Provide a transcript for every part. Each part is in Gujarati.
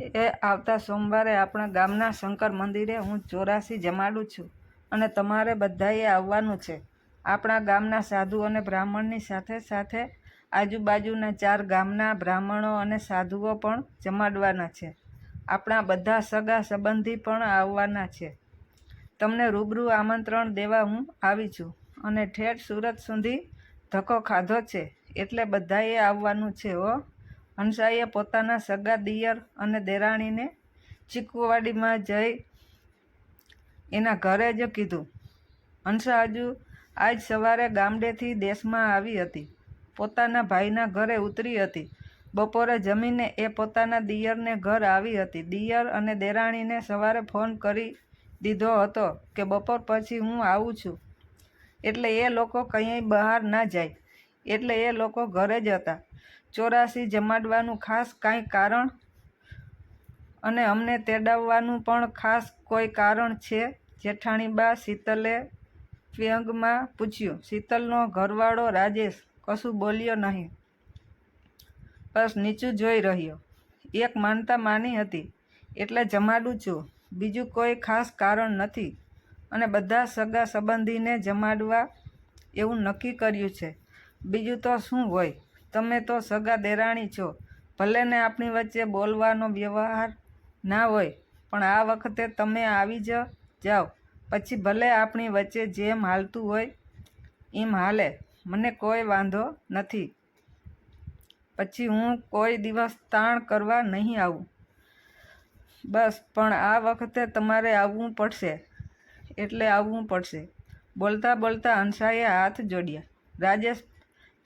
એ આવતા સોમવારે આપણા ગામના શંકર મંદિરે હું 84 જમાડું છું અને તમારે બધાએ આવવાનું છે. આપણા ગામના સાધુ અને બ્રાહ્મણની સાથે સાથે આજુબાજુના 4 ગામના બ્રાહ્મણો અને સાધુઓ પણ જમાડવાના છે. આપણા બધા સગા સંબંધી પણ આવવાના છે. તમને રૂબરૂ આમંત્રણ દેવા હું આવી છું અને ઠેઠ સુરત સુધી ધક્કો ખાધો છે એટલે બધાએ આવવાનું છે હો. હંસાએ પોતાના સગા દિયર અને દેરાણીને ચીકુવાડીમાં જઈ એના ઘરે જ કીધું. હંસા હજુ આજ સવારે ગામડેથી દેશમાં આવી હતી. પોતાના ભાઈના ઘરે ઉતરી હતી. બપોરે જમીને એ પોતાના દિયરને ઘર આવી હતી. દિયર અને દેરાણીને સવારે ફોન કરી દીધો હતો કે બપોર પછી હું આવું છું, એટલે એ લોકો કંઈ બહાર ના જાય, એટલે એ લોકો ઘરે જ હતા. 84 જમાડવાનું ખાસ કાંઈ કારણ અને અમને તેડાવવાનું પણ ખાસ કોઈ કારણ છે? જેઠાણીબા શીતલે વ્યંગમાં પૂછ્યું. શીતલનો ઘરવાળો રાજેશ કશું બોલ્યો નહીં, બસ નીચું જોઈ રહ્યો. એક માનતા માની હતી એટલે જમાડું છું, બીજું કોઈ ખાસ કારણ નથી. અને બધા સગા સંબંધીને જમાડવા એવું નક્કી કર્યું છે. બીજું તો શું હોય? તમે તો સગા દેરાણી છો. ભલે ને આપણી વચ્ચે બોલવાનો વ્યવહાર ના હોય, પણ આ વખતે તમે આવી જ જાઓ. પછી ભલે આપણી વચ્ચે જેમ હાલતું હોય એમ હાલે, મને કોઈ વાંધો નથી. પછી હું કોઈ દિવસ તાણ કરવા નહીં આવું. બસ, પણ આ વખતે તમારે આવવું પડશે એટલે આવવું પડશે. બોલતા બોલતા હંસાએ હાથ જોડ્યા. રાજેશ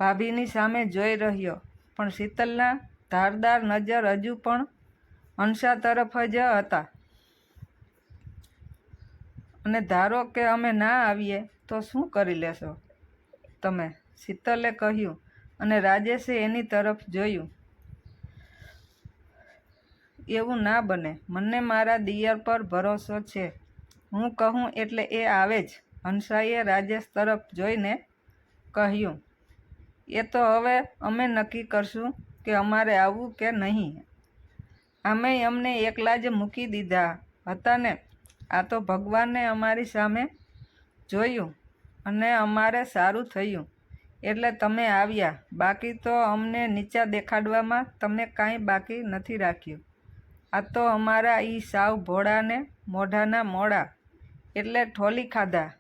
ભાભીની સામે જોઈ રહ્યો, પણ શીતલના ધારદાર નજર હજુ પણ હંસા તરફ જ હતા. અને ધારો કે અમે ના આવીએ તો શું કરી લેશો તમે? શીતલે કહ્યું અને રાજેશે એની તરફ જોયું. એવું ના બને. મને મારા દિયર પર ભરોસો છે. હું કહું એટલે એ આવે જ. હંસાએ રાજેશ તરફ જોઈને કહ્યું. એ તો હવે અમે નક્કી કરશું કે અમારે આવવું કે નહીં. આમેય અમને એકલા જ મૂકી દીધા હતા ને. આ તો ભગવાને અમારી સામે જોયું અને અમારે સારું થયું એટલે તમે આવ્યા. બાકી તો અમને નીચા દેખાડવામાં તમે કાંઈ બાકી નથી રાખ્યું. આ તો અમારા ઈ સાવ ભોળા ને મોઢાના મોડા એટલે ઠોલી ખાધા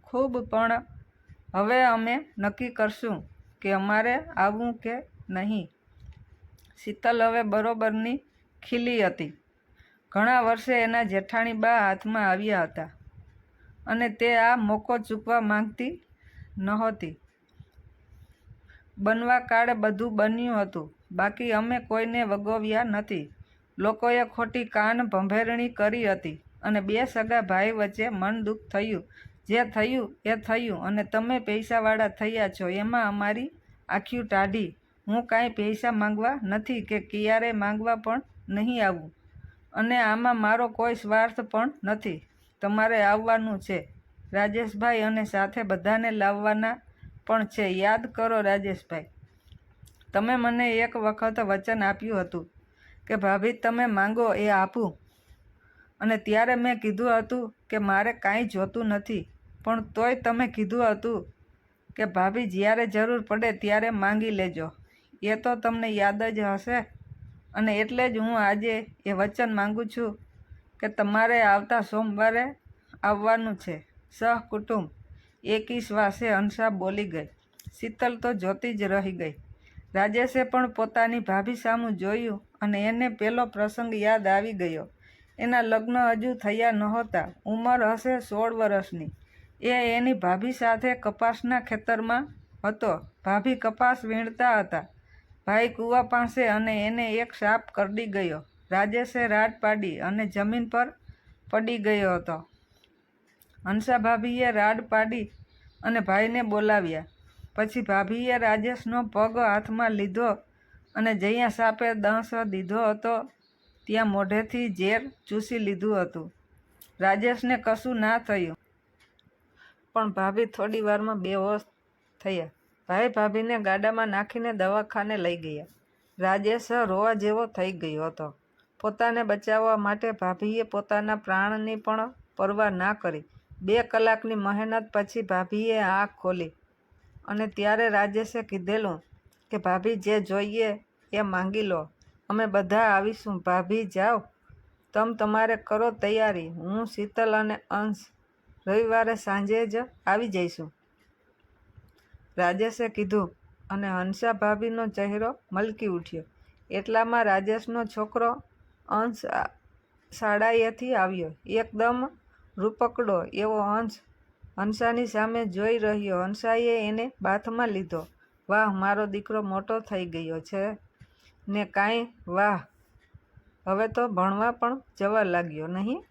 ખૂબ. પણ હવે અમે નક્કી કરશું કે અમારે આવવું કે નહીં. શીતલ હવે બરોબરની ખીલી હતી. ઘણા વર્ષે એના જેઠાણીબા હાથમાં આવ્યા હતા અને તે આ મોકો ચૂકવા માંગતી નહોતી. બનવા કાળે બધું બન્યું હતું, બાકી અમે કોઈને વગોવ્યા નથી. લોકોએ ખોટી કાન ભંભેરણી કરી હતી અને 2 સગા ભાઈ વચ્ચે મન દુઃખ થયું. જે થયું એ થયું અને તમે પૈસાવાળા થયા છો એમાં અમારી આંખ્યું ટાઢી. હું કાંઈ પૈસા માંગવા નથી કે ક્યારે માંગવા પણ નહીં આવું. અને આમાં મારો કોઈ સ્વાર્થ પણ નથી. તમારે આવવાનું છે રાજેશભાઈ, અને સાથે બધાને લાવવાના પણ છે. યાદ કરો રાજેશભાઈ, તમે મને એક વખત વચન આપ્યું હતું કે ભાભી તમે માંગો એ આપું, અને ત્યારે મેં કીધું હતું કે મારે કાંઈ જોતું નથી. પણ તોય તમે કીધું હતું કે ભાભી જ્યારે જરૂર પડે ત્યારે માંગી લેજો. એ તો તમને યાદ જ હશે. અને એટલે જ હું આજે એ વચન માંગુ છું કે તમારે આવતા સોમવારે આવવાનું છે, સહકુટુંબ. એકી શ્વાસે હંસા બોલી ગઈ. શીતલ તો જોતી જ રહી ગઈ. રાજેશે પણ પોતાની ભાભી સામું જોયું અને એને પેલો પ્રસંગ યાદ આવી ગયો. એના લગ્ન હજુ થયા નહોતા. ઉંમર હશે 16 વર્ષની. એ એની ભાભી સાથે કપાસના ખેતરમાં હતો. ભાભી કપાસ વીણતા હતા. ભાઈ કૂવા પાસે અને એને એક સાપ કરડી ગયો. રાજેશે રાડ પાડી અને જમીન પર પડી ગયો હતો. હંસા ભાભીએ રાડ પાડી અને ભાઈને બોલાવ્યા. પછી ભાભીએ રાજેશનો પગ હાથમાં લીધો અને જ્યાં સાપે દંશ દીધો હતો ત્યાં મોઢેથી ઝેર ચૂસી લીધું હતું. રાજેશને કશું ના થયું, પણ ભાભી થોડી વારમાં બેહોશ થયા. ભાઈ ભાભીને ગાડામાં નાખીને દવાખાને લઈ ગયા. રાજેશ રોવા જેવો થઈ ગયો હતો. પોતાને બચાવવા માટે ભાભીએ પોતાના પ્રાણની પણ પરવા ના કરી. 2 કલાકની મહેનત પછી ભાભીએ આંખ ખોલી અને ત્યારે રાજેશે કીધેલું કે ભાભી જે જોઈએ એ માંગી લો, અમે બધા આવીશું. ભાભી જાઓ, તમારે કરો તૈયારી. હું, શીતલ અને અંશ રવિવારે સાંજે જ આવી જઈશું, રાજેશે કીધું અને હંસા ભાભીનો ચહેરો મલકી ઉઠ્યો. એટલામાં રાજેશનો છોકરો અંશ શાળાએથી આવ્યો. એકદમ રૂપકડો એવો અંશ હંસાની સામે જોઈ રહ્યો. હંસાએ એને બાથમાં લીધો. વાહ, મારો દીકરો મોટો થઈ ગયો છે ને કાંઈ. વાહ, હવે તો ભણવા પણ જવા લાગ્યો નહીં?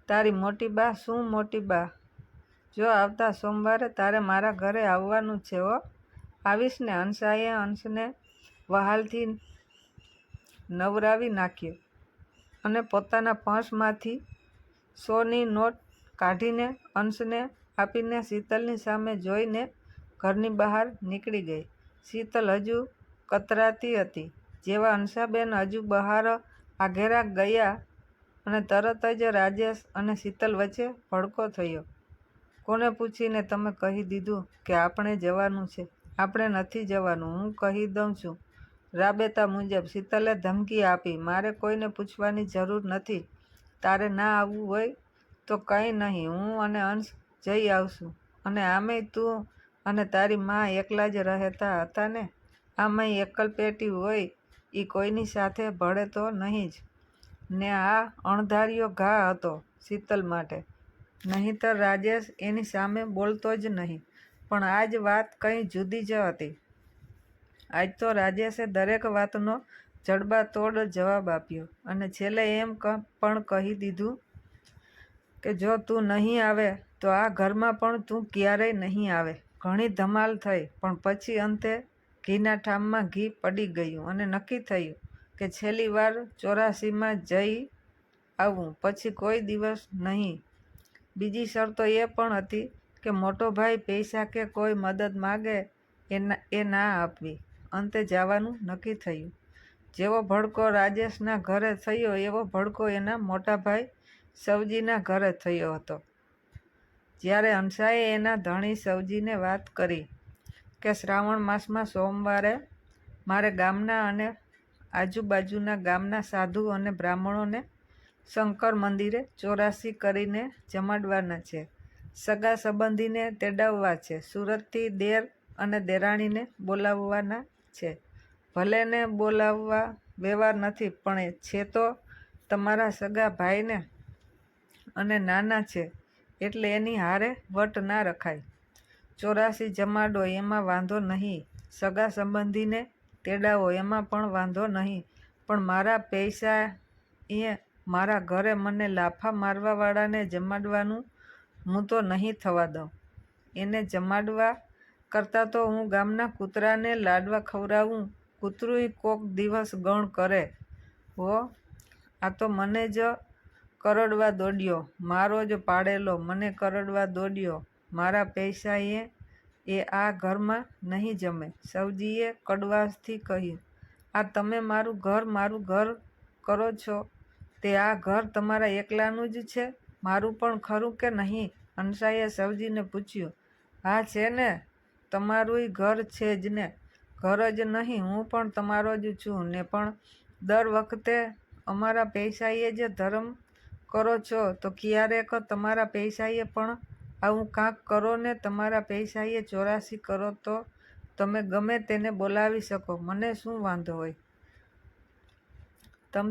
તારી મોટી બા? શું મોટી બા? જો આવતા સોમવારે તારે મારા ઘરે આવવાનું છે હો. આવીશ ને? હંસાએ અંશને વહાલથી નવરાવી નાખ્યો અને પોતાના પર્સમાંથી 100ની નોટ કાઢીને અંશને આપીને શીતલની સામે જોઈને ઘરની બહાર નીકળી ગઈ. શીતલ હજુ કતરાતી હતી. જેવા હંસાબેન હજુ બહાર આઘેરા ગયા અને તરત જ રાજેશ અને શીતલ વચ્ચે ભડકો થયો. કોને પૂછીને તમે કહી દીધું કે આપણે જવાનું છે? આપણે નથી જવાનું, હું કહી દઉં છું. રાબેતા મુજબ, શીતલે ધમકી આપી. મારે કોઈને પૂછવાની જરૂર નથી. તારે ના આવવું હોય તો કંઈ નહીં, હું અને અંશ જઈ આવશું. અને આમેય તું અને તારી મા એકલા જ રહેતા હતા ને? આમેય એકલપેટી હોય એ કોઈની સાથે ભળે તો નહીં જ ને. આ અણધાર્યો ઘા હતો શીતલ માટે. નહીંતર રાજેશ એની સામે બોલતો જ નહીં. પણ આજ વાત કંઈ જુદી જ હતી. આજ તો રાજેશે દરેક વાતનો જડબાતોડ જવાબ આપ્યો અને છેલ્લે એમ પણ કહી દીધું કે જો તું નહીં આવે તો આ ઘરમાં પણ તું ક્યારેય નહીં આવે. ઘણી ધમાલ થઈ, પણ પછી અંતે ઘીના ઠામમાં ઘી પડી ગયું અને નક્કી થયું કે છેલ્લી વાર 84માં જઈ આવવું, પછી કોઈ દિવસ નહીં. બીજી શરતો એ પણ હતી કે મોટો ભાઈ પૈસા કે કોઈ મદદ માગે એ ના આપવી. અંતે જવાનું નક્કી થયું. જેવો ભડકો રાજેશના ઘરે થયો એવો ભડકો એના મોટા ભાઈ સવજીના ઘરે થયો હતો. જ્યારે હંસાએ એના ધણી સવજીને વાત કરી કે શ્રાવણ માસમાં સોમવારે મારે ગામના અને આજુબાજુના ગામના સાધુ અને બ્રાહ્મણોને શંકર મંદિરે 84 કરીને જમાડવાના છે, સગા સંબંધીને તેડાવવા છે, સુરતથી દેર અને દેરાણીને બોલાવવાના છે. ભલે ને બોલાવવા વ્યવહાર નથી, પણ છે તો તમારા સગા ભાઈને અને નાના છે એટલે એની હારે વટ ના રખાય. 84 જમાડો એમાં વાંધો નહીં, સગા સંબંધીને તેડાવો એમાં પણ વાંધો નહીં, પણ મારા પૈસા એ મારા ઘરે મને લાફા મારવાવાળાને જમાડવાનું હું તો નહીં થવા દઉં. એને જમાડવા કરતાં તો હું ગામના કૂતરાને લાડવા ખવડાવું. કૂતરુંય કોક દિવસ ગણ કરે હો. આ તો મને જ કરડવા દોડ્યો, મારો જ પાડેલો મને કરડવા દોડ્યો. મારા પૈસા એ આ ઘરમાં નહીં જમે, સવજીએ કડવાશથી કહ્યું. આ તમે મારું ઘર કરો છો તે આ ઘર તમારા એકલાનું જ છે? મારું પણ ખરું કે નહીં? હંસાએ સવજીને પૂછ્યું. હા છે ને, તમારુંય ઘર છે જ ને. ઘર જ નહીં, હું પણ તમારો જ છું ને. પણ દર વખતે અમારા પૈસાએ જ ધર્મ કરો છો તો ક્યારેક તમારા પૈસાએ પણ આવું કાંક કરો ને. તમારા પૈસાએ 84 કરો તો તમે ગમે તેને બોલાવી શકો, મને શું વાંધો હોય.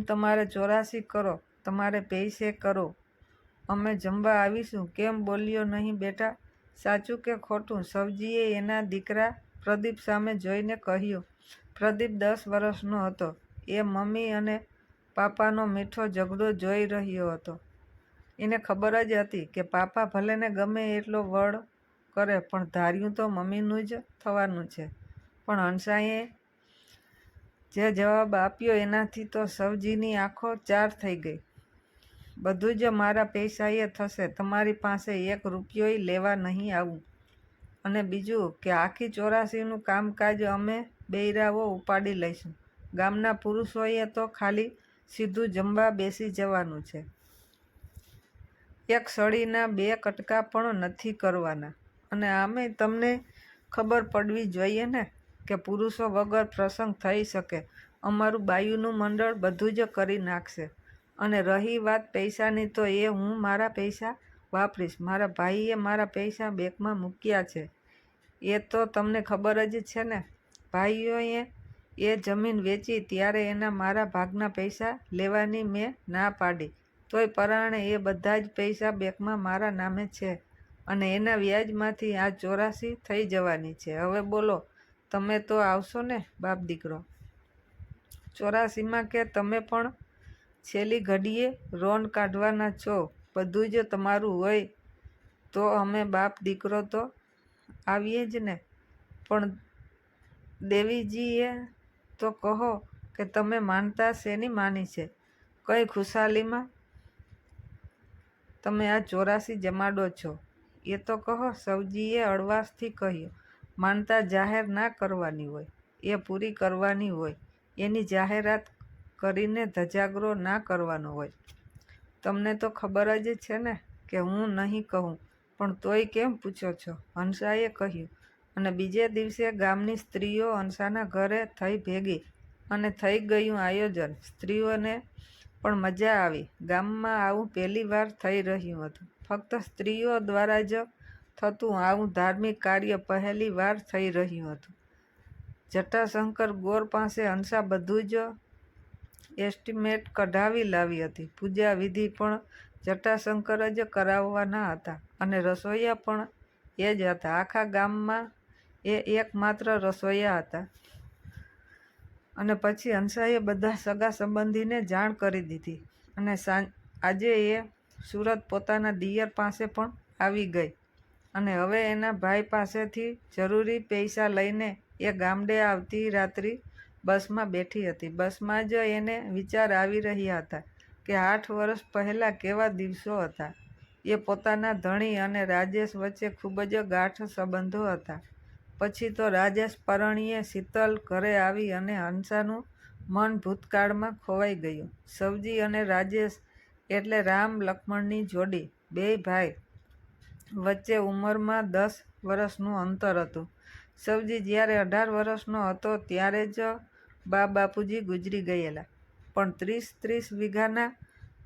તમારે 84 કરો, તમારે પૈસે કરો, અમે જમવા આવીશું. કેમ બોલ્યો નહીં બેટા? સાચું કે ખોટું? સવજીએ એના દીકરા પ્રદીપ સામે જોઈને કહ્યું. પ્રદીપ 10 વર્ષનો હતો. એ મમ્મી અને પાપાનો મીઠો ઝઘડો જોઈ રહ્યો હતો. એને ખબર જ હતી કે પાપા ભલેને ગમે એટલો વળ કરે પણ ધાર્યું તો મમ્મીનું જ થવાનું છે. પણ હંસાએ જે જવાબ આપ્યો એનાથી તો સવજીની આંખો ચાર થઈ ગઈ. બધું જ મારા પૈસાએ થશે, તમારી પાસે 1 રૂપિયોય લેવા નહીં આવું. અને બીજું કે આખી 84નું કામકાજ અમે બૈરાઓ ઉપાડી લઈશું. ગામના પુરુષોએ તો ખાલી સીધું જમવા બેસી જવાનું છે. એક સળીના 2 કટકા પણ નથી કરવાના. અને આમેય તમને ખબર પડવી જોઈએ ને કે પુરુષો વગર પ્રસંગ થઈ શકે. અમારું બાયુનું મંડળ બધું જ કરી નાખશે. અને રહી વાત પૈસાની તો એ હું મારા પૈસા વાપરીશ. મારા ભાઈએ મારા પૈસા બેંકમાં મૂક્યા છે એ તો તમને ખબર જ છે ને. ભાઈઓએ એ જમીન વેચી ત્યારે એના મારા ભાગના પૈસા લેવાની મેં ના પાડી. તોય પરાણે એ બધા જ પૈસા બેંકમાં મારા નામે છે અને એના વ્યાજમાંથી આ 84 થઈ જવાની છે. હવે બોલો, તમે તો આવશો ને બાપ દીકરો? 84માં કે તમે પણ છેલ્લી ઘડીએ રોન કાઢવાના છો? બધું જ તમારું હોય તો અમે બાપ દીકરો તો આવીએ જ ને. પણ દેવીજીએ તો કહો કે તમે માનતા શેની માની છે? કઈ ખુશાલીમાં તમે આ 84 જમાડો છો એ તો કહો. સવજીએ હળવાશથી કહ્યું. માનતા જાહેર ના કરવાની હોય, એ પૂરી કરવાની હોય. એની જાહેરાત કરીને ધજાગરો ના કરવાનો હોય. તમને તો ખબર જ છે ને કે હું નહીં કહું, પણ તોય કેમ પૂછો છો? હંસાએ કહ્યું. અને બીજે દિવસે ગામની સ્ત્રીઓ હંસાના ઘરે થઈ ભેગી અને થઈ ગયું આયોજન. સ્ત્રીઓને પણ મજા આવી. ગામમાં આવું પહેલી વાર થઈ રહ્યું હતું. ફક્ત સ્ત્રીઓ દ્વારા જ થતું આવું ધાર્મિક કાર્ય પહેલી વાર થઈ રહ્યું હતું. જટાશંકર ગોર પાસે હંસા બધું જ એસ્ટિમેટ કઢાવી લાવી હતી. પૂજા વિધિ પણ જટાશંકર જ કરાવવાના હતા અને રસોઈયા પણ એ જ હતા. આખા ગામમાં એ એકમાત્ર રસોઈયા હતા. અને પછી હંસાએ બધા સગા સંબંધીને જાણ કરી દીધી. અને આજે એ સુરત પોતાના દિયર પાસે પણ આવી ગઈ અને હવે એના ભાઈ પાસેથી જરૂરી પૈસા લઈને એ ગામડે આવતી રાત્રિ બસમાં બેઠી હતી. બસમાં જ એને વિચાર આવી રહ્યા હતા કે 8 વર્ષ પહેલાં કેવા દિવસો હતા. એ પોતાના ધણી અને રાજેશ વચ્ચે ખૂબ જ ગાઢ સંબંધો હતા. પછી તો રાજેશ પરણીએ શીતલ ઘરે આવી અને હંસાનું મન ભૂતકાળમાં ખોવાઈ ગયું. સવજી અને રાજેશ એટલે રામ લક્ષ્મણની જોડી. 2 ભાઈ વચ્ચે ઉંમરમાં 10 વર્ષનું અંતર હતું. સવજી જ્યારે 18 વર્ષનો હતો ત્યારે જ બા બાપુજી ગુજરી ગયેલા. પણ 30-30 વીઘાના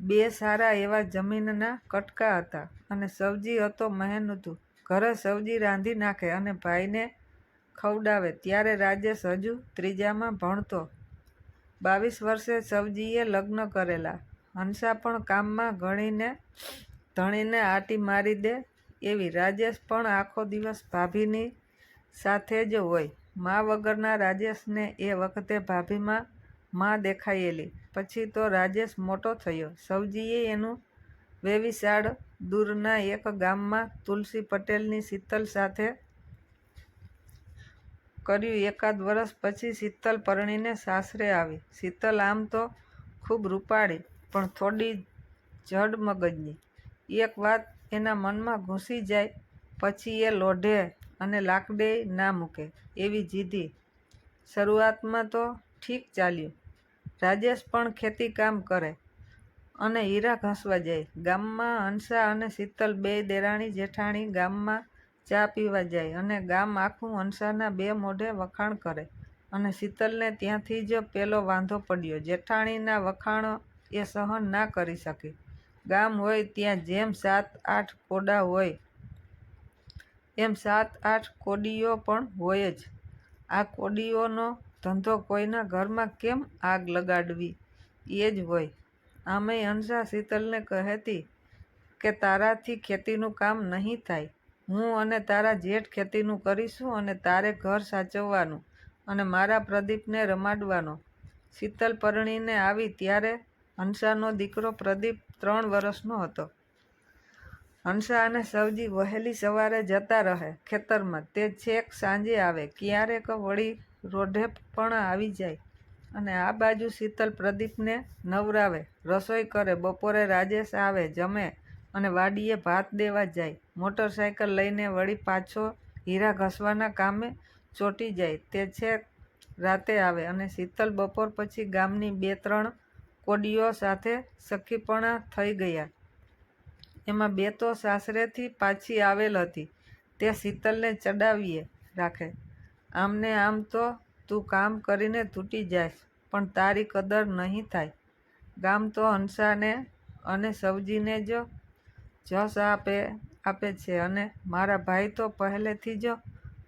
2 સારા એવા જમીનના કટકા હતા અને સવજી હતો મહેનતુ. ઘરે સવજી રાંધી નાખે અને ભાઈને ખવડાવે. ત્યારે રાજેશ હજુ 3જામાં ભણતો. 22 વર્ષે સવજીએ લગ્ન કરેલા. હંસા પણ કામમાં ધણીને આંટી મારી દે એવી. રાજેશ પણ આખો દિવસ ભાભીની સાથે જ હોય. મા વગરના રાજેશને એ વખતે ભાભીમાં મા દેખાયેલી. પછી તો રાજેશ મોટો થયો. સવજીએ એનું વેવિશાળ દૂરના એક ગામમાં તુલસી પટેલની શીતલ સાથે કર્યું. એકાદ વર્ષ પછી શીતલ પરણીને સાસરે આવી. શીતલ આમ તો ખૂબ રૂપાળી પણ થોડી જડ મગજની. એક વાત એના મનમાં ઘૂસી જાય પછી એ લોઢે અને લાકડેય ના મૂકે એવી જીદી. શરૂઆતમાં તો ઠીક ચાલ્યું. રાજેશ પણ ખેતી કામ કરે અને હીરા ઘસવા જાય. ગામમાં હંસા અને શીતલ 2 દેરાણી જેઠાણી ગામમાં ચા પીવા જાય અને ગામ આખું હંસાના 2 મોઢે વખાણ કરે. અને શીતલને ત્યાંથી જ પેલો વાંધો પડ્યો. જેઠાણીના વખાણો એ સહન ના કરી શકી. ગામ હોય ત્યાં જેમ 7-8 કોડા હોય એમ 7-8 કોડીઓ પણ હોય જ. આ કોડીઓનો ધંધો કોઈના ઘરમાં કેમ આગ લગાડવી એ જ હોય. આમેય હંસા શીતલને કહેતી કે તારાથી ખેતીનું કામ નહીં થાય. હું અને તારા જેઠ ખેતીનું કરીશું અને તારે ઘર સાચવવાનું અને મારા પ્રદીપને રમાડવાનો. શીતલ પરણીને આવી ત્યારે હંસાનો દીકરો પ્રદીપ 3 વર્ષનો હતો. હંસા અને સવજી વહેલી સવારે જતા રહે ખેતરમાં. તે છેક સાંજે આવે. ક્યારેક વળી રોઢે પણ આવી જાય. અને આ બાજુ શીતલ પ્રદીપને નવરાવે, રસોઈ કરે. બપોરે રાજેશ આવે, જમે અને વાડીએ ભાત દેવા જાય. મોટરસાયકલ લઈને વળી પાછો હીરા ઘસવાના કામે ચોંટી જાય. તે છેક રાતે આવે અને શીતલ બપોર પછી ગામની 2-3 કોડીઓ સાથે સખીપણા થઈ ગયા. એમાં 2 તો સાસરેથી પાછી આવેલ હતી. તે શીતલને ચડાવીએ રાખે. આમને આમ તો તું કામ કરીને તૂટી જાયસ, પણ તારી કદર નહીં થાય. ગામ તો હંસાને અને સવજીને જ જસ આપે છે, અને મારા ભાઈ તો પહેલેથી જ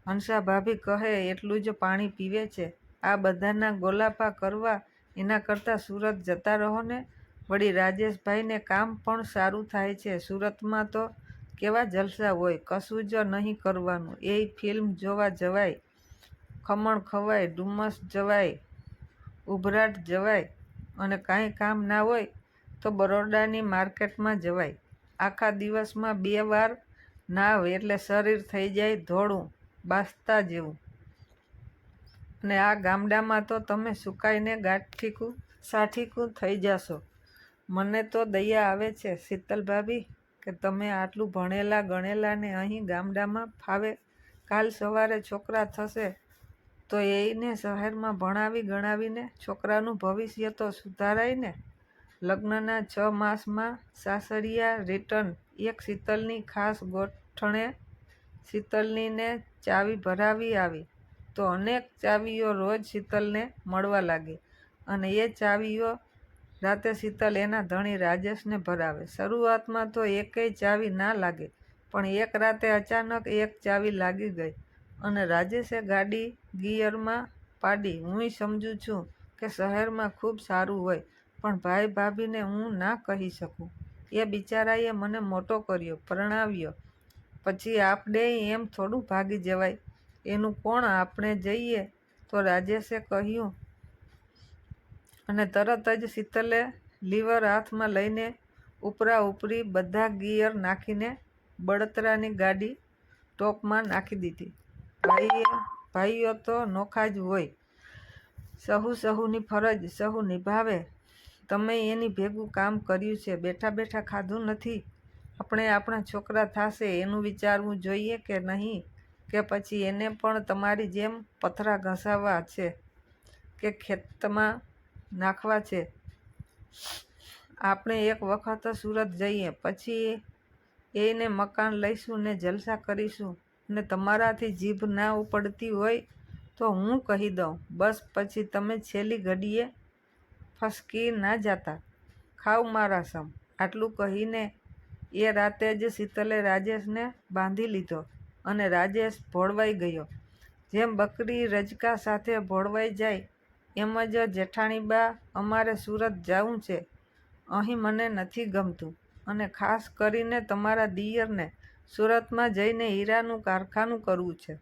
હંસા ભાભી કહે એટલું જ પાણી પીવે છે. આ બધાના ગોલાપા કરવા એના કરતાં સુરત જતા રહો ને. વળી રાજેશભાઈને કામ પણ સારું થાય છે. સુરતમાં તો કેવા જલસા હોય, કશું જ નહીં કરવાનું. એય ફિલ્મ જોવા જવાય, ખમણ ખવાય, ડુમસ જવાય, ઉભરાટ જવાય, અને કાંઈ કામ ના હોય તો બરોડાની માર્કેટમાં જવાય. આખા દિવસમાં 2 વાર નાવ એટલે શરીર થઈ જાય ધોળું બાસ્તા જેવું. અને આ ગામડામાં તો તમે સુકાઈને ગાંઠીકું સાઠીકું થઈ જાશો. મને તો દયા આવે છે શીતલ ભાભી કે તમે આટલું ભણેલા ગણેલાને અહીં ગામડામાં ફાવે. કાલ સવારે છોકરા થશે તો એને શહેરમાં ભણાવી ગણાવીને છોકરાનું ભવિષ્ય તો સુધારાય ને. લગ્નના 6 માસમાં સાસરિયા રિટર્ન. એક શીતલની ખાસ ગોઠણે શીતલનીને ચાવી ભરાવી આવી તો અનેક ચાવીઓ રોજ શીતલને મળવા લાગી, અને એ ચાવીઓ રાતે શીતલ એના ધણી રાજેશને ભરાવે. શરૂઆતમાં તો એકેય ચાવી ના લાગે, પણ એક રાતે અચાનક એક ચાવી લાગી ગઈ અને રાજેશે ગાડી ગિયરમાં પાડી. હુંય સમજું છું કે શહેરમાં ખૂબ સારું હોય, પણ ભાઈ ભાભીને હું ના કહી શકું. એ બિચારાએ મને મોટો કર્યો, પરણાવ્યો, પછી આપડેય એમ થોડું ભાગી જવાય. એનું કોણ? આપણે જઈએ તો રાજેશે કહ્યું, અને તરત જ શીતલે લીવર હાથમાં લઈને ઉપરા ઉપરી બધા ગિયર નાખીને બળતરાની ગાડી ટોપમાં નાખી દીધી. ભાઈઓ તો નોખા જ હોય, સહુની ફરજ સહુ નિભાવે. તમે એની ભેગું કામ કર્યું છે, બેઠા બેઠા ખાધું નથી. આપણે આપણા છોકરા થાશે એનું વિચારવું જોઈએ કે નહીં? કે પછી એને પણ તમારી જેમ પથરા ઘસાવા છે કે ખેતમાં નાખવા છે? આપણે એક વખત સુરત જઈએ, પછી એને મકાન લઈશું ને જલસા કરીશું. અને તમારાથી જીભ ના ઉપડતી હોય તો હું કહી દઉં, બસ પછી તમે છેલ્લી ઘડીએ ફસકી ના જાતા. ખાવ મારા સમ. આટલું કહીને એ રાતે જ શીતલે રાજેશને બાંધી લીધો અને રાજેશ ભોળવાઈ ગયો. જેમ બકરી રજકા સાથે ભોળવાઈ જાય એમ જ જેઠાણીબા, અમારે સુરત જાવું છે. અહીં મને નથી ગમતું, અને ખાસ કરીને તમારા દિયરને સુરતમાં જઈને હીરાનું કારખાનું કરવું છે,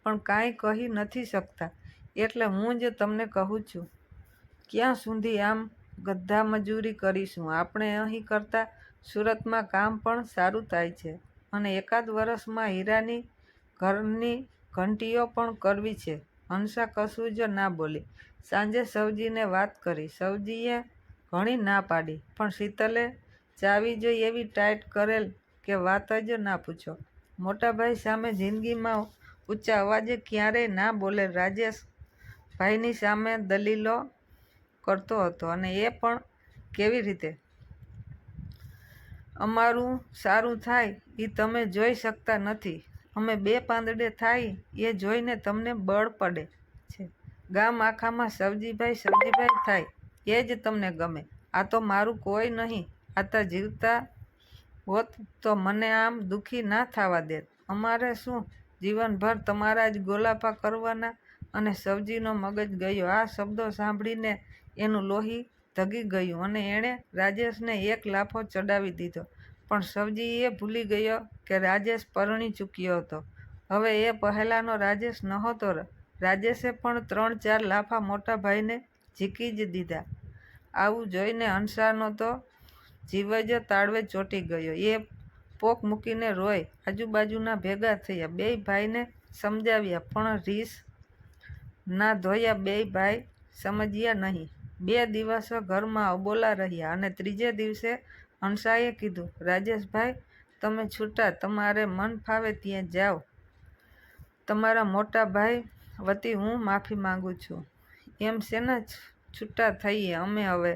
પણ કાંઈ કહી નથી શકતા. એટલે હું જ તમને કહું છું, ક્યાં સુધી આમ ગધા મજૂરી કરીશું? આપણે અહીં કરતાં સુરતમાં કામ પણ સારું થાય છે, અને એકાદ વર્ષમાં હીરાની ઘરની ઘંટીઓ પણ કરવી છે. હંસા કશું જ ના બોલી. સાંજે સવજીને વાત કરી. સવજીએ ઘણી ના પાડી, પણ શીતલે ચાવી જ એવી ટાઈટ કરેલ કે વાત જ ના પૂછો. મોટાભાઈ સામે જિંદગીમાં ઊંચા અવાજે ક્યારેય ના બોલેલ રાજેશ ભાઈની સામે દલીલો કરતો હતો, અને એ પણ કેવી રીતે? અમારું સારું થાય એ તમે જોઈ શકતા નથી. અમે 2 પાંદડે થાય એ જોઈને તમને બળ પડે છે. ગામ આખામાં સવજીભાઈ થાય એ જ તમને ગમે. આ તો મારું કોઈ નહીં. આતા જીવતા હોત તો મને આમ દુઃખી ના થવા દેત. અમારે શું જીવનભર તમારા જ ગોલાપા કરવાના? અને સવજીનો મગજ ગયો. આ શબ્દો સાંભળીને એનું લોહી ધગી ગયું, અને એણે રાજેશને એક લાફો ચડાવી દીધો. પણ સવજી એ ભૂલી ગયો કે રાજેશ પરણી ચૂક્યો હતો. હવે એ પહેલાનો રાજેશ નહોતો. રાજેશે પણ 3-4 લાફા મોટા ભાઈને ઝીકી જ દીધા. આવું જોઈને હંસાનો તો જીવ જ તાળવે ચોંટી ગયો. એ પોક મૂકીને રોય. આજુબાજુના ભેગા થયા. 2 ભાઈને સમજાવ્યા, પણ રીસ ના ધોયા. 2 ભાઈ સમજ્યા નહીં. 2 દિવસ ઘરમાં અબોલા રહ્યા, અને 3જે દિવસે હંસાએ કીધું, રાજેશભાઈ તમે છૂટા, તમારે મન ફાવે ત્યાં જાઓ. તમારા મોટા ભાઈ વતી હું માફી માંગુ છું. એમ શેના છૂટા થઈએ અમે હવે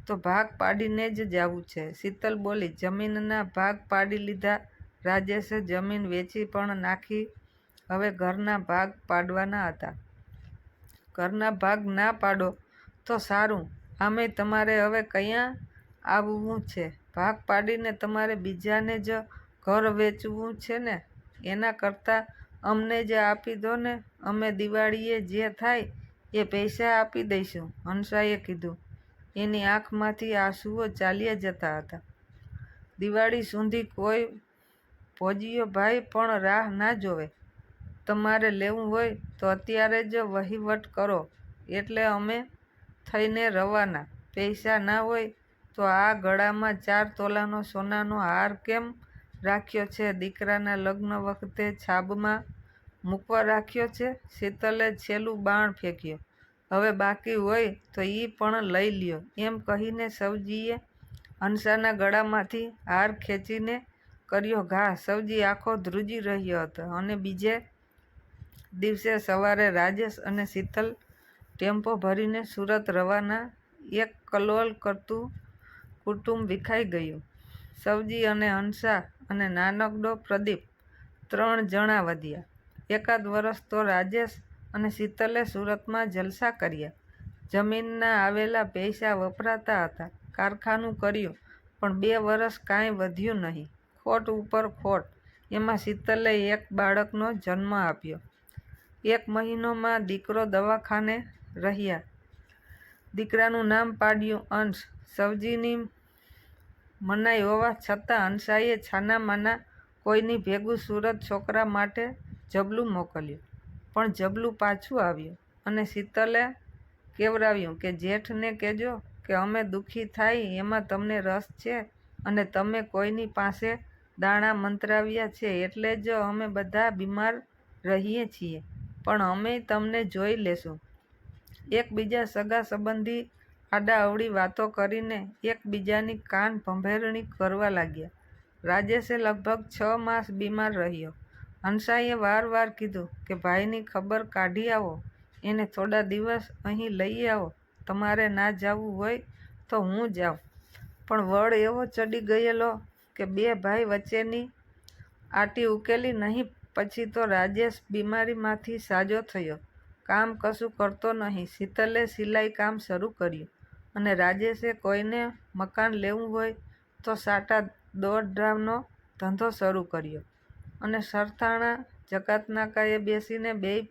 તો ભાગ પાડીને જ જાવું છે. શીતલ બોલી. જમીનના ભાગ પાડી લીધા. રાજેશે જમીન વેચી પણ નાખી. હવે ઘરના ભાગ પાડવાના હતા. ઘરના ભાગ ના પાડો તો સારું. આમેય તમારે હવે ક્યાં આવવું છે? ભાગ પાડીને તમારે બીજાને જ ઘર વેચવું છે ને? એના કરતાં અમને જ આપી દો ને, અમે દિવાળીએ જે થાય એ પૈસા આપી દઈશું, હંસાએ કીધું. એની આંખમાંથી આંસુઓ ચાલ્યા જતા હતા. દિવાળી સુધી કોઈ ભોજિયો ભાઈ પણ રાહ ના જોવે. તમારે લેવું હોય તો અત્યારે જ વહીવટ કરો એટલે અમે થઈને રવાના. પૈસા ના હોય તો આ ગળામાં 4 તોલાનો સોનાનો હાર કેમ રાખ્યો છે? દીકરાના લગ્ન વખતે છાબમાં મૂકવા રાખ્યો છે? શીતલે છેલ્લું બાણ ફેંક્યું. હવે બાકી હોય તો ઈ પણ લઈ લ્યો. એમ કહીને સવજીએ હંસાના ગળામાંથી હાર ખેંચીને કર્યો ઘા. સવજી આંખો ધ્રુજી રહ્યો હતો અને બીજે દિવસે સવારે રાજેશ અને શીતલ ટેમ્પો ભરીને સુરત રવાના. એક કલોલ કરતું કુટુંબ વિખાઈ ગયું. સવજી અને હંસા અને નાનકડો પ્રદીપ 3 જણા વધ્યા. એકાદ વરસ તો રાજેશ અને શીતલે સુરતમાં જલસા કર્યા. જમીનના આવેલા પૈસા વપરાતા હતા. કારખાનું કર્યું પણ 2 વરસ કાંઈ વધ્યું નહીં. ખોટ ઉપર ખોટ. એમાં શીતલે એક બાળકનો જન્મ આપ્યો. 1 મહિનોમાં દીકરો દવાખાને રહ્યા. દીકરાનું નામ પાડ્યું અંશ. સવજીની મનાઈ હોવા છતાં હંસાએ છાનામાના કોઈની ભેગું સુરત છોકરા માટે જબલું મોકલ્યું. પણ જબલું પાછું આવ્યું અને શીતલે કેવરાવ્યું કે જેઠને કહેજો કે અમે દુઃખી થાય એમાં તમને રસ છે અને તમે કોઈની પાસે દાણા મંતરાવ્યા છે એટલે જ અમે બધા બીમાર રહીએ છીએ. પણ અમેય તમને જોઈ લેશું. એકબીજા સગા સંબંધી આડાઅવળી વાતો કરીને એકબીજાની કાન ભંભેરણી કરવા લાગ્યા. રાજેશે લગભગ 6 માસ બીમાર રહ્યો. હંસાએ વાર કીધું કે ભાઈની ખબર કાઢી આવો, એને થોડા દિવસ અહીં લઈ આવો. તમારે ના જાવું હોય તો હું જાઉં. પણ વળ એવો ચડી ગયેલો કે 2 ભાઈ વચ્ચેની આટી ઉકેલી નહીં. પછી તો રાજેશ બીમારીમાંથી સાજો થયો. કામ કશું કરતો નહીં. શીતલે સિલાઈ કામ શરૂ કર્યું અને રાજેશે કોઈને મકાન લેવું હોય તો સાટા દોરડાનો ધંધો શરૂ કર્યો અને સરથાણા જકાતનાકાએ બેસીને 2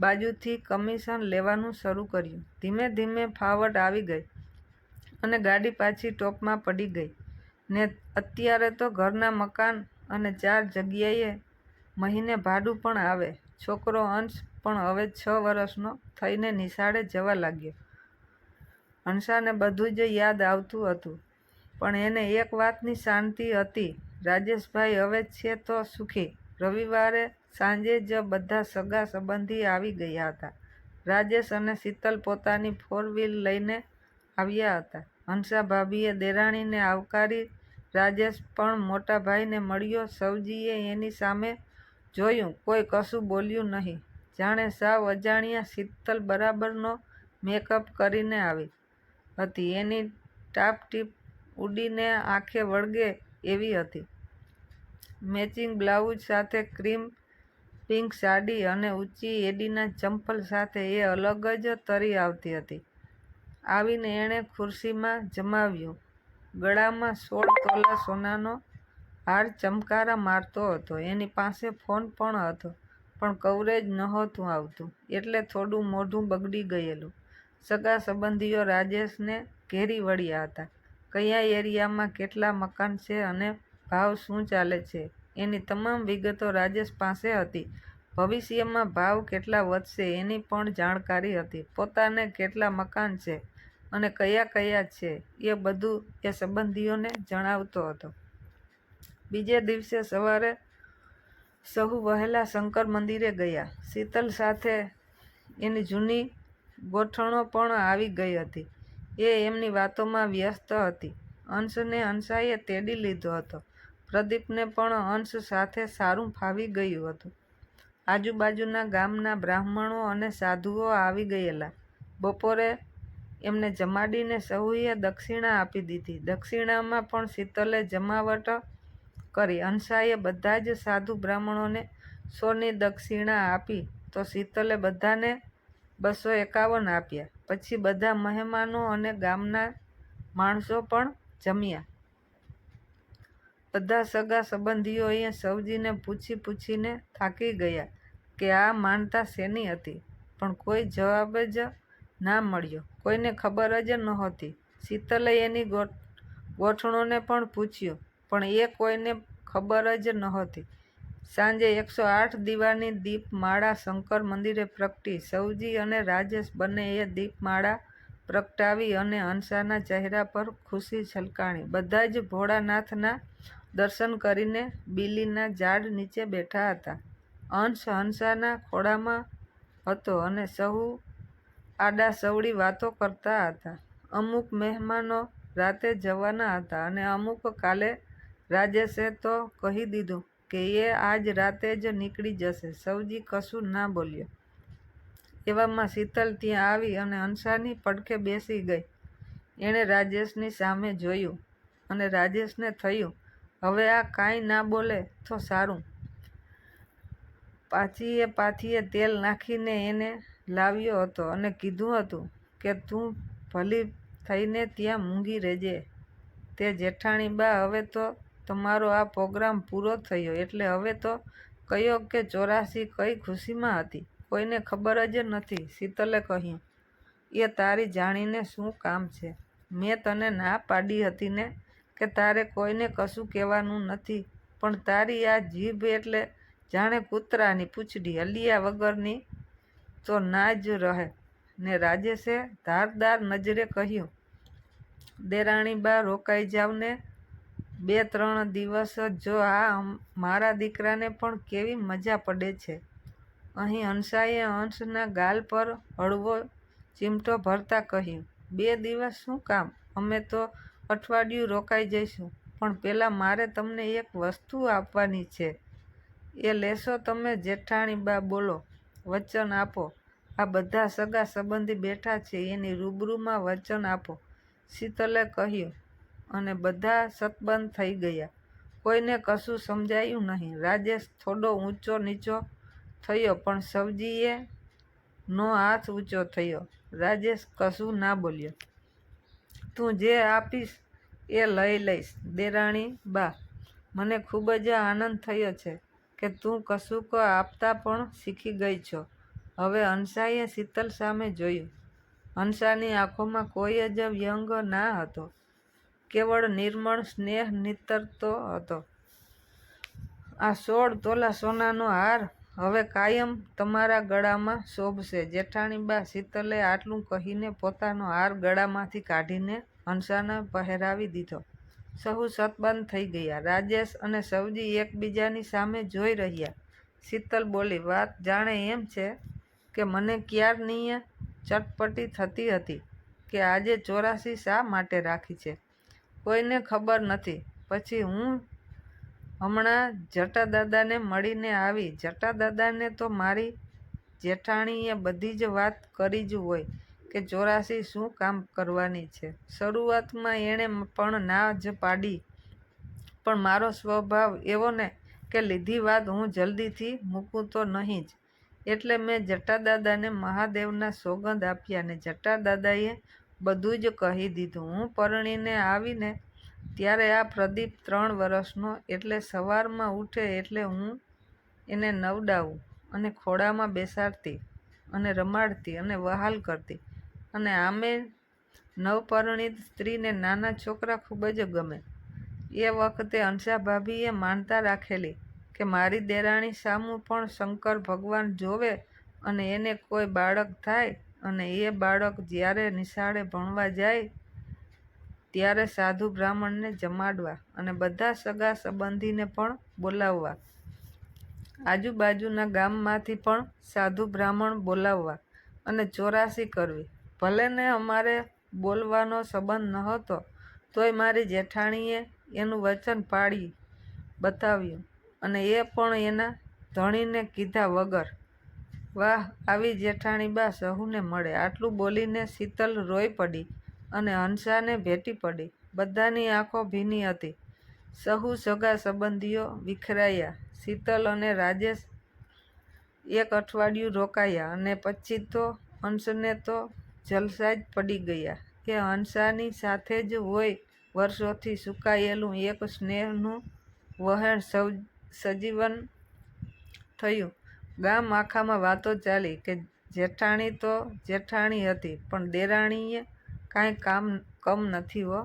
બાજુથી કમિશન લેવાનું શરૂ કર્યું. ધીમે ધીમે ફાવટ આવી ગઈ અને ગાડી પાછી ટોપમાં પડી ગઈ ને અત્યારે તો ઘરના મકાન અને 4 જગ્યાએ મહિને ભાડું પણ આવે. છોકરો અંશ પણ હવે 6 વર્ષનો થઈને નિશાળે જવા લાગ્યો. હંસાને બધું જ યાદ આવતું હતું પણ એને એક વાતની શાંતિ હતી. રાજેશભાઈ હવે છે તો સુખી. રવિવારે સાંજે જ બધા સગા સંબંધી આવી ગયા હતા. રાજેશ અને શીતલ પોતાની 4 વ્હીલ લઈને આવ્યા હતા. હંસા ભાભીએ દેરાણીને આવકારી. રાજેશ પણ મોટા ભાઈને મળ્યો. સવજીએ એની સામે જોયું. કોઈ કશું બોલ્યું નહીં. જાણે સાવ અજાણ્યા. શીતલ બરાબરનો મેકઅપ કરીને આવી હતી. એની ટાપટીપ ઉડીને આંખે વળગે એવી હતી. મેચિંગ બ્લાઉઝ સાથે ક્રીમ પિંક સાડી અને ઊંચી એડીના ચંપલ સાથે એ અલગ જ તરી આવતી હતી. આવીને એણે ખુરશીમાં જમાવ્યું. ગળામાં 16 તોલા સોનાનો હાર ચમકારા મારતો હતો. એની પાસે ફોન પણ હતો પણ કવરેજ નહોતું આવતું એટલે થોડું મોઢું બગડી ગયેલું. સગા સંબંધીઓ રાજેશને ઘેરી વળ્યા હતા. કયા એરિયામાં કેટલા મકાન છે અને ભાવ શું ચાલે છે એની તમામ વિગતો રાજેશ પાસે હતી. ભવિષ્યમાં ભાવ કેટલા વધશે એની પણ જાણકારી હતી. પોતાને કેટલા મકાન છે અને કયા છે એ બધું એ સંબંધીઓને જણાવતો હતો. બીજે દિવસે સવારે સહુ વહેલા શંકર મંદિરે ગયા. શીતલ સાથે એની જૂની ગોઠણો પણ આવી ગઈ હતી. એ એમની વાતોમાં વ્યસ્ત હતી. અંશને હંસાએ તેડી લીધો હતો. પ્રદીપને પણ અંશ સાથે સારું ફાવી ગયું હતું. આજુબાજુના ગામના બ્રાહ્મણો અને સાધુઓ આવી ગયેલા. બપોરે એમને જમાડીને સહુએ દક્ષિણા આપી દીધી. દક્ષિણામાં પણ શીતલે જમાવટ કરી. હંસાએ બધા જ સાધુ બ્રાહ્મણોને 100ની દક્ષિણા આપી તો શીતલે બધાને 251 આપ્યા. પછી બધા મહેમાનો અને ગામના માણસો પણ જમ્યા. બધા સગા સંબંધીઓએ સવજીને પૂછીને થાકી ગયા કે આ માનતા શેની હતી, પણ કોઈ જવાબ જ ના મળ્યો. કોઈને ખબર જ નહોતી. શીતલે એની ગોઠણોને પણ પૂછ્યું, પણ એ કોઈને ખબર જ નહોતી. સાંજે 108 દીવાની દીપમાળા શંકર મંદિરે પ્રગટી. સવજી અને રાજેશ બંનેએ દીપમાળા પ્રગટાવી અને હંસાના ચહેરા પર ખુશી છલકાણી. બધા જ ભોળાનાથના દર્શન કરીને બીલીના ઝાડ નીચે બેઠા હતા. હંસ હંસાના ખોળામાં હતો અને સહુ આડાસવડી વાતો કરતા હતા. અમુક મહેમાનો રાતે જવાના હતા અને અમુક કાલે. રાજેશે તો કહી દીધું કે એ આજ રાતે જ નીકળી જશે. સવજી કશું ના બોલ્યો. એવામાં શીતલ ત્યાં આવી અને હંસાની પડખે બેસી ગઈ. એણે રાજેશની સામે જોયું અને રાજેશને થયું, હવે આ કાંઈ ના બોલે તો સારું. પાથીએ તેલ નાખીને એને લાવ્યો હતો અને કીધું હતું કે તું ભલી થઈને ત્યાં મૂંગી રહેજે. તે જેઠાણીબા, હવે તો તમારો આ પ્રોગ્રામ પૂરો થયો, એટલે હવે તો કયો કે 84 કઈ ખુશીમાં હતી, કોઈને ખબર જ નથી. શીતલે કહ્યું, એ તારી જાણીને શું કામ છે? મેં તને ના પાડી હતી ને કે તારે કોઈને કશું કહેવાનું નથી, પણ તારી આ જીભ એટલે જાણે કૂતરાની પૂંછડી, હલ્યા વગરની તો ના જ રહે ને. રાજેશે ધારદાર નજરે કહ્યું, દેરાણીબા રોકાઈ જાવ ને 2-3 દિવસ. જો આ મારા દીકરાને પણ કેવી મજા પડે છે. અહીં હંસાએ હંસના ગાલ પર હળવો ચીમટો ભરતા કહ્યું, 2 દિવસ શું કામ? અમે તો અઠવાડિયું રોકાઈ જઈશું, પણ પહેલાં મારે તમને એક વસ્તુ આપવાની છે. એ લેશો તમે? જેઠાણીબા બોલો, વચન આપો. આ બધા સગા સંબંધી બેઠા છે, એની રૂબરૂમાં વચન આપો. શીતલે કહ્યું અને બધા સતબંધ થઈ ગયા. કોઈને કશું સમજાયું નહીં. રાજેશ થોડો ઊંચો નીચો થયો, પણ સવજીએ નો હાથ ઊંચો થયો. રાજેશ કશું ના બોલ્યો. તું જે આપીશ એ લઈ લઈશ દેરાણી બા. મને ખૂબ જ આનંદ થયો છે કે તું કશુંક આપતા પણ શીખી ગઈ છો. હવે હંસાએ શીતલ સામે જોયું. હંસાની આંખોમાં કોઈ જ વ્યંગ ના હતો, કેવળ નિર્મળ સ્નેહ નીતરતો હતો. આ 16 તોલા સોનાનો હાર હવે કાયમ તમારા ગળામાં શોભશે જેઠાણીબા. શીતલે આટલું કહીને પોતાનો હાર ગળામાંથી કાઢીને હંસાને પહેરાવી દીધો. સહુ સતબંધ થઈ ગયા. રાજેશ અને સવજી એકબીજાની સામે જોઈ રહ્યા. શીતલ બોલી, વાત જાણે એમ છે કે મને ક્યારની ચટપટી થતી હતી કે આજે 84 શા માટે રાખી છે, કોઈને ખબર નથી. પછી હું હમણાં જટાદાદાને મળીને આવી. જટાદાદાને તો મારી જેઠાણીએ બધી જ વાત કરી જ હોય કે 84 શું કામ કરવાની છે. શરૂઆતમાં એણે પણ ના જ પાડી, પણ મારો સ્વભાવ એવો ને કે લીધી વાત હું જલ્દીથી મૂકું તો નહીં જ. એટલે મેં જટાદાદાને મહાદેવના સોગંદ આપ્યા ને જટાદાદાએ બધું જ કહી દીધું. હું પરણીને આવીને ત્યારે આ પ્રદીપ 3 વર્ષનો, એટલે સવારમાં ઉઠે એટલે હું એને નવડાવું અને ખોળામાં બેસાડતી અને રમાડતી અને વહાલ કરતી. અને આમે નવપરણિત સ્ત્રીને નાના છોકરા ખૂબ જ ગમે. એ વખતે હંસા ભાભીએ માનતા રાખેલી કે મારી દેરાણી સામું પણ શંકર ભગવાન જોવે અને એને કોઈ બાળક થાય અને એ બાળક જ્યારે નિશાળે ભણવા જાય ત્યારે સાધુ બ્રાહ્મણને જમાડવા અને બધા સગા સંબંધીને પણ બોલાવવા. આજુબાજુના ગામમાંથી પણ સાધુ બ્રાહ્મણ બોલાવવા અને 84 કરવી. ભલે ને અમારે બોલવાનો સંબંધ નહોતો, તોય મારી જેઠાણીએ એનું વચન પાળી બતાવ્યું અને એ પણ એના ધણીને કીધા વગર. વાહ, આવી જેઠાણી બા સહુને મળે. આટલું બોલીને શીતલ રોઈ પડી અને હંસાને ભેટી પડી. બધાની આંખો ભીની હતી. સહુ સગા સંબંધીઓ વિખરાયા. શીતલ અને રાજેશ 1 અઠવાડિયું રોકાયા અને પછી તો હંસને તો જલસા જ પડી ગયા. એ હંસાની સાથે જ હોય વર્ષોથી સુકાયેલું એક સ્નેહનું વહેણ સજીવન થયું. ગામ આખામાં વાતો ચાલી કે જેઠાણી તો જેઠાણી હતી, પણ દેરાણીએ કાંઈ કમ નથી હો.